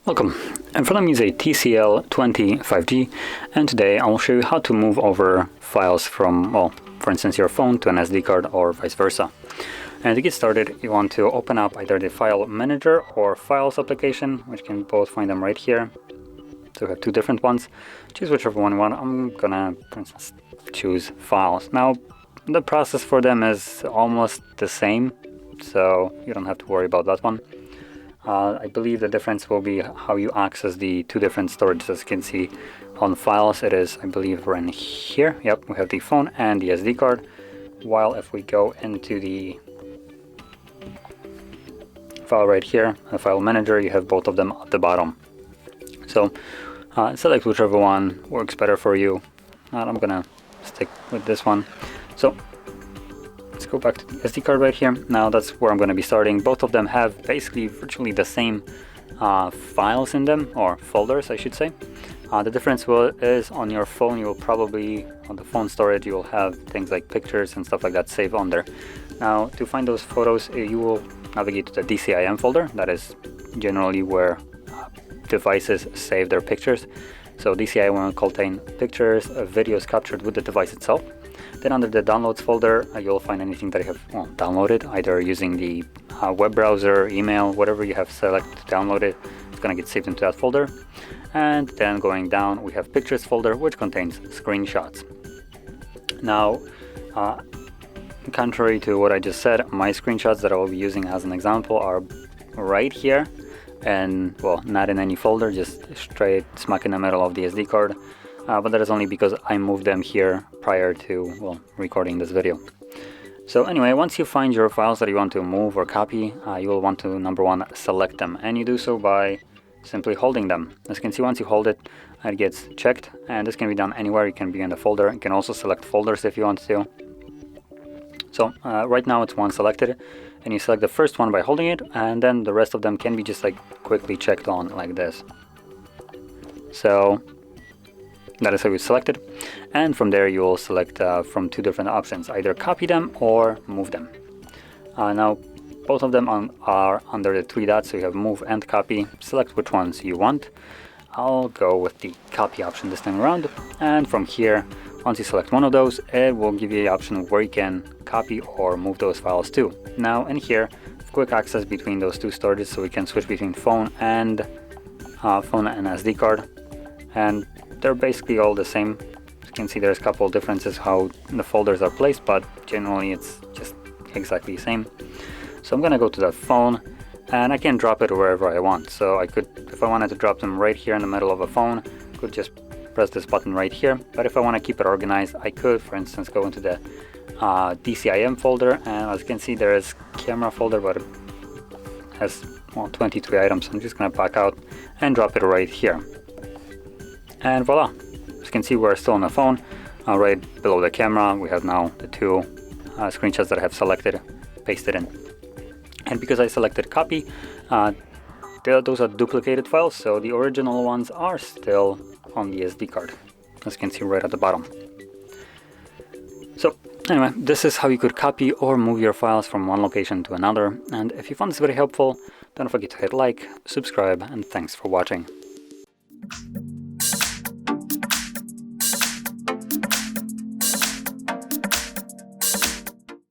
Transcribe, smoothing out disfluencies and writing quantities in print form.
Welcome. In front of me is a TCL 5G, and today I will show you how to move over files from, well, for instance, your phone to an SD card or vice versa. And to get started, you want to open up either the File Manager or Files application, which can both find them right here. So we have two different ones. Choose whichever one you want. I'm gonna, for instance, choose Files. Now, the process for them is almost the same, so you don't have to worry about that one. I believe the difference will be how you access the two different storages. As you can see on Files, it is, I believe, we're in here. Yep, we have the phone and the SD card. While if we go into the file right here, the File Manager, you have both of them at the bottom. So select whichever one works better for you. And I'm gonna stick with this one. So let's go back to the SD card right here. Now that's where I'm going to be starting. Both of them have basically virtually the same files in them, or folders I should say. The difference is on your phone, you will probably, on the phone storage, you will have things like pictures and stuff like that saved on there. Now to find those photos, you will navigate to the DCIM folder. That is generally where devices save their pictures. So DCIM will contain pictures, videos captured with the device itself. Then under the Downloads folder, you'll find anything that you have downloaded, either using the web browser, email, whatever you have selected to download it. It's going to get saved into that folder. And then going down, we have Pictures folder, which contains screenshots. Now, contrary to what I just said, my screenshots that I will be using as an example are right here. And, well, not in any folder, just straight smack in the middle of the SD card. But that is only because I moved them here prior to, well, recording this video. So anyway, once you find your files that you want to move or copy, you will want to, number one, select them. And you do so by simply holding them. As you can see, once you hold it, it gets checked. And this can be done anywhere. It can be in the folder. You can also select folders if you want to. So right now it's one selected. And you select the first one by holding it. And then the rest of them can be just like quickly checked on like this. So that is how you select it, and from there you will select from two different options, either copy them or move them. Now both of them are under the three dots, so you have move and copy. Select which ones you want. I'll go with the copy option this time around, and from here, once you select one of those, it will give you the option where you can copy or move those files to. Now in here, quick access between those two storages, so we can switch between phone and SD card, and they're basically all the same. As you can see, there's a couple of differences how the folders are placed, but generally it's just exactly the same. So I'm gonna go to the phone, and I can drop it wherever I want. So I could, if I wanted to drop them right here in the middle of a phone, I could just press this button right here. But if I want to keep it organized, I could, for instance, go into the DCIM folder, and as you can see, there is camera folder, but it has 23 items. I'm just gonna back out and drop it right here. And voila, as you can see, we're still on the phone. Right below the camera, we have now the two screenshots that I have selected, pasted in. And because I selected copy, those are duplicated files, so the original ones are still on the SD card, as you can see right at the bottom. So anyway, this is how you could copy or move your files from one location to another. And if you found this very helpful, don't forget to hit like, subscribe, and thanks for watching.